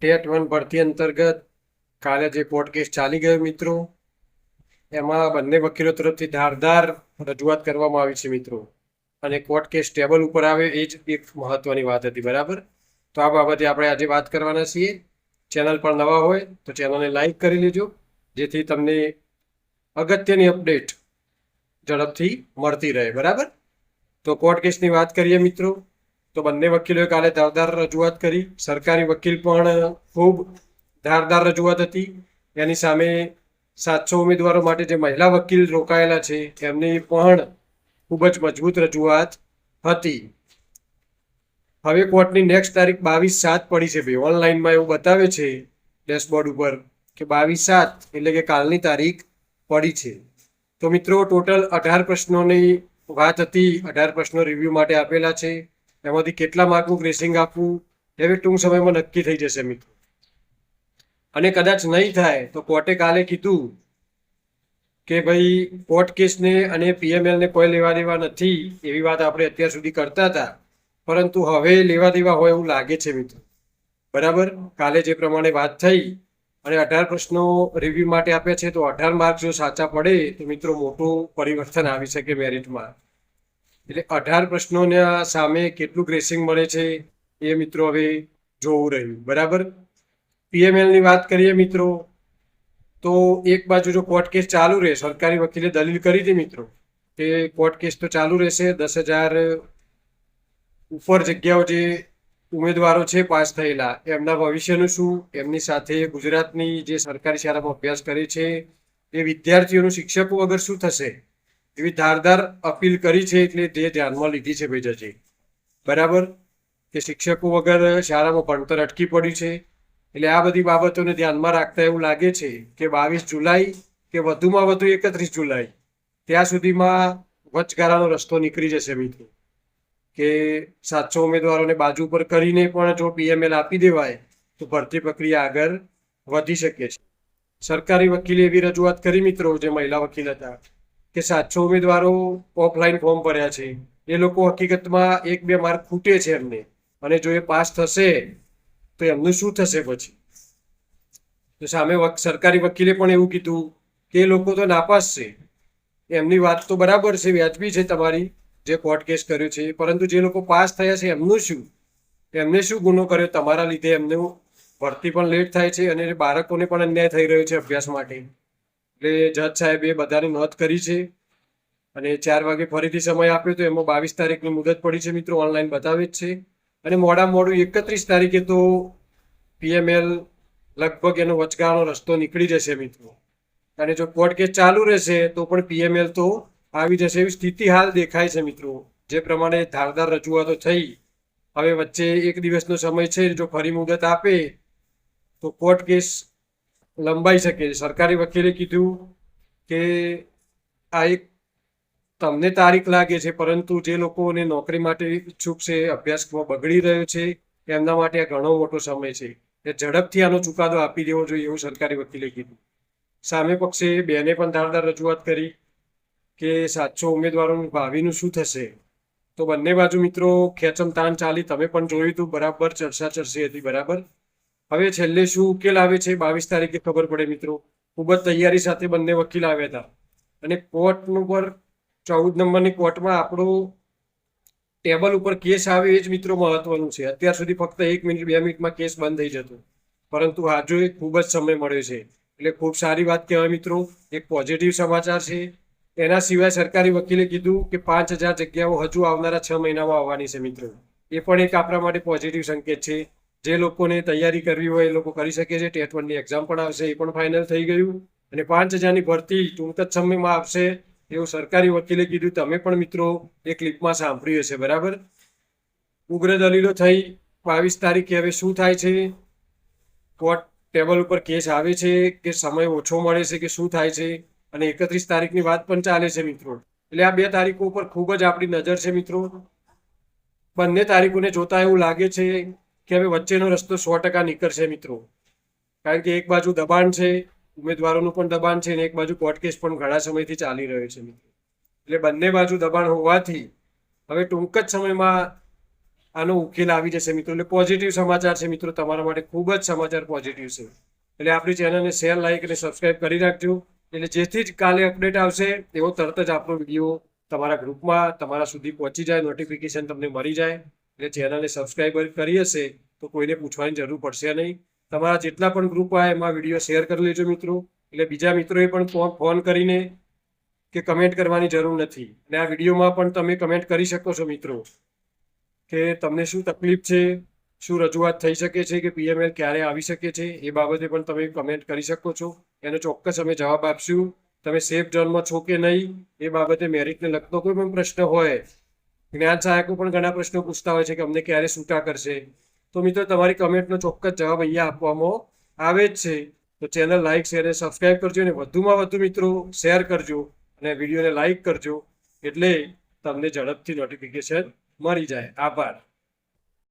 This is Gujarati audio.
ટેટ 1 ભરતી અંતર્ગત કાલે જે કોર્ટ કેસ ચાલી ગયો મિત્રો, એમાં બંને વકીલો તરફથી ધારદાર રજૂઆત કરવામાં આવી છે મિત્રો. અને કોર્ટ કેસ ટેબલ ઉપર આવે એ જ એક મહત્વની વાત હતી. બરાબર, તો આ બાબતે આપણે આજે વાત કરવાના છીએ. ચેનલ પર નવા હોય તો ચેનલને લાઈક કરી લેજો, જેથી તમને અગત્યની અપડેટ ઝડપથી મળતી રહે. બરાબર, તો કોર્ટ કેસની વાત કરીએ મિત્રો, તો બંને વકીલોએ કાલે ધારદાર રજૂઆત કરી. સરકારી વકીલ પણ ખૂબ ધારદાર રજૂઆત હતી. એની સામે 700 ઉમેદવારો માટે જે મહિલા વકીલ રોકાયેલા છે એમની પણ ખૂબ જ મજબૂત રજૂઆત હતી. હવે કોર્ટની નેક્સ્ટ તારીખ 22/7 પડી છે ભાઈ. ઓનલાઈનમાં એવું બતાવે છે ડેશબોર્ડ ઉપર કે 22/7 એટલે કે કાલની તારીખ પડી છે. તો મિત્રો ટોટલ 18 પ્રશ્નોની વાત હતી. 18 પ્રશ્નો રિવ્યૂ માટે આપેલા છે. એમાંથી કેટલા માર્કનું ગ્રેસિંગ આપવું હવે ટૂંક સમયમાં નક્કી થઈ જશે મિત્રો. અને કદાચ નહીં થાય તો કોર્ટે કાલે કીધું કે ભાઈ કોર્ટ કેસને અને પીએમએલને કોઈ લેવા દેવા નથી, એવી વાત આપણે અત્યાર સુધી કરતા હતા, પરંતુ હવે લેવા દેવા હોય એવું લાગે છે મિત્રો. બરાબર, કાલે જે પ્રમાણે વાત થઈ અને 18 પ્રશ્નો રિવ્યૂ માટે આપ્યા છે, તો 18 માર્ક જો સાચા પડે તો મિત્રો મોટું પરિવર્તન આવી શકે મેરિટમાં. એટલે 18 પ્રશ્નોના સામે કેટલું ગ્રેસિંગ મળે છે એ મિત્રો હવે જોવું રહ્યું. બરાબર, પીએમએલની વાત કરીએ મિત્રો, તો એક બાજુ જો કોર્ટ કેસ ચાલુ રહે, સરકારી વકીલે દલીલ કરી હતી મિત્રો કે કોર્ટ કેસ તો ચાલુ રહેશે, 10,000 ઉપર જગ્યાઓ જે ઉમેદવારો છે પાસ થયેલા એમના ભવિષ્યનું શું, એમની સાથે ગુજરાતની જે સરકારી શાળામાં અભ્યાસ કરે છે એ વિદ્યાર્થીઓનું શિક્ષકો વગર શું થશે, એવી ધારદાર અપીલ કરી છે. એટલે તે ધ્યાનમાં લીધી છે ભાઈ જજે. બરાબર, કે શિક્ષકો વગર શાળામાં ભણતર અટકી પડ્યું છે. એટલે આ બધી બાબતોને ધ્યાનમાં રાખતા એવું લાગે છે કે 22 જુલાઈ કે વધુમાં વધુ 31 જુલાઈ ત્યાં સુધીમાં વચગાળાનો રસ્તો નીકળી જશે મિત્રો. કે 700 ઉમેદવારોને બાજુ પર કરીને પણ જો પીએમએલ આપી દેવાય તો ભરતી પ્રક્રિયા આગળ વધી શકે છે. સરકારી વકીલે એવી રજૂઆત કરી મિત્રો, જે મહિલા વકીલ હતા, કે 700 ઉમેદવારો ઓફલાઈન ફોર્મ ભર્યા છે, એ લોકો હકીકતમાં 1-2 માર્ક ખૂટે છે એમને, અને જો એ પાસ થશે તો એમનું શું થશે પછી. તો સામે સરકારી વકીલે પણ એવું કીધું કે એ લોકો તો નાપાસ છે. એમની વાત તો બરાબર છે, વ્યાજબી છે તમારી જે કોર્ટ કેસ કર્યો છે, પરંતુ જે લોકો પાસ થયા છે એમનું શું, એમને શું ગુનો કર્યો તમારા લીધે એમનું ભરતી પણ લેટ થાય છે અને બાળકોને પણ અન્યાય થઈ રહ્યો છે અભ્યાસ માટે. એટલે જજ સાહેબે બધાની નોંધ કરી છે અને 4 વાગે ફરીથી સમય આપ્યો, તો એમાં 22 તારીખની મુદત પડી છે મિત્રો, ઓનલાઈન બતાવે જ છે. અને મોડામાં મોડું 31 તારીખે તો પીએમએલ લગભગ એનો વચગાળાનો રસ્તો નીકળી જશે મિત્રો. અને જો કોર્ટ કેસ ચાલુ રહેશે તો પણ પીએમએલ તો આવી જશે એવી સ્થિતિ હાલ દેખાય છે મિત્રો. જે પ્રમાણે ધારદાર રજૂઆતો થઈ, હવે વચ્ચે 1 દિવસનો સમય છે, જો ફરી મુદત આપે તો કોર્ટ કેસ લંબાઈ શકે. સરકારી વકીલે કીધું કે આ એક તમને તારીખ લાગે છે, પરંતુ જે લોકોને નોકરી માટે ઈચ્છુક છે, અભ્યાસક્રમ બગડી રહ્યો છે, એમના માટે આ ઘણો મોટો સમય છે. એ ઝડપથી આનો ચુકાદો આપી દેવો જોઈએ એવું સરકારી વકીલે કીધું. સામે પક્ષે બેને પણ ધારદાર રજૂઆત કરી કે 700 ઉમેદવારોનું ભાવિનું શું થશે. તો બંને બાજુ મિત્રો ખેંચમ તાણ ચાલી, તમે પણ જોયું હતું, બરાબર ચર્ચા ચર્ચી હતી. બરાબર, હવે છેલ્લે શું ઉકેલ આવે છે 22 તારીખે ખબર પડે મિત્રો. ખૂબ જ તૈયારી સાથે બંને વકીલ આવ્યા હતા અને કોર્ટ ઉપર 14 નંબરની કોર્ટમાં આપણો ટેબલ ઉપર કેસ આવે એ જ મિત્રો મહત્વનું છે. અત્યાર સુધી ફક્ત 1 મિનિટ 2 મિનિટમાં કેસ બંધ થઈ જતો, પરંતુ આજે ખૂબ જ સમય મળ્યો છે. એટલે ખૂબ સારી વાત કહેવાય મિત્રો, એક પોઝિટિવ સમાચાર છે. એના સિવાય સરકારી વકીલે કીધું કે 5,000 જગ્યાઓ હજુ આવનારા 6 મહિનામાં આવવાની છે મિત્રો. એ પણ એક આપણા માટે પોઝિટિવ સંકેત છે. જે લોકોને તૈયારી કરવી હોય એ લોકો કરી શકે છે. ટેટ 1ની એક્ઝામ પણ આવશે, એ પણ ફાઇનલ થઈ ગયું. અને 5,000ની ભરતી ટૂંક જ સમયમાં આવશે એવું સરકારી વકીલે કીધું. તમે પણ મિત્રો એ ક્લિપમાં સાંભળ્યું હશે. બરાબર, ઉગ્ર દલીલો થઈ. 22 તારીખે હવે શું થાય છે, કોર્ટ ટેબલ ઉપર કેસ આવે છે કે સમય ઓછો મળે છે કે શું થાય છે. અને 31 તારીખની વાત પણ ચાલે છે મિત્રો. એટલે આ 2 તારીખો ઉપર ખૂબ જ આપણી નજર છે મિત્રો. બંને તારીખોને જોતા એવું લાગે છે કે હવે વચ્ચેનો રસ્તો 100% નીકળશે મિત્રો. કારણ કે એક બાજુ દબાણ છે, ઉમેદવારોનું પણ દબાણ છે, અને એક બાજુ કોર્ટ કેસ પણ ઘણા સમયથી ચાલી રહ્યો છે મિત્રો. એટલે બંને બાજુ દબાણ હોવાથી હવે ટૂંક જ સમયમાં આનો ઉકેલ આવી જશે મિત્રો. એટલે પોઝિટિવ સમાચાર છે મિત્રો, તમારા માટે ખૂબ જ સમાચાર પોઝિટિવ છે. એટલે આપણી ચેનલને શેર, લાઈક અને સબસ્ક્રાઇબ કરી રાખજો. એટલે જેથી જ કાલે અપડેટ આવશે એવો તરત જ આપણો વિડીયો તમારા ગ્રુપમાં તમારા સુધી પહોંચી જાય, નોટિફિકેશન તમને મળી જાય. એટલે ચેનલને સબસ્ક્રાઈબ કરી હશે તો કોઈને પૂછવાની જરૂર પડશે નહીં. તમારા જેટલા પણ ગ્રુપ આવે એમાં વિડીયો શેર કરી લેજો મિત્રો. એટલે બીજા મિત્રોએ પણ ફોન કરીને કે કમેન્ટ કરવાની જરૂર નથી. અને આ વિડીયોમાં પણ તમે કમેન્ટ કરી શકો છો મિત્રો કે તમને શું તકલીફ છે, શું રજૂઆત થઈ શકે છે, કે પીએમએલ ક્યારે આવી શકે છે, એ બાબતે પણ તમે કમેન્ટ કરી શકો છો. એનો ચોક્કસ અમે જવાબ આપશું. તમે સેફ ઝોનમાં છો કે નહીં એ બાબતે મેરિટને લગતો કોઈ પણ પ્રશ્ન હોય, જ્ઞાન સહાયકો પણ ઘણા પ્રશ્નો પૂછતા હોય છે કે અમને ક્યારે છૂટા કરશે, તો મિત્રો તમારી કમેન્ટનો ચોક્કસ જવાબ અહીંયા આપવામાં આવે જ છે. તો ચેનલ લાઈક, શેર અને સબસ્ક્રાઈબ કરજો અને વધુમાં વધુ મિત્રો શેર કરજો અને વિડીયોને લાઈક કરજો એટલે તમને ઝડપથી નોટિફિકેશન મળી જાય. આભાર.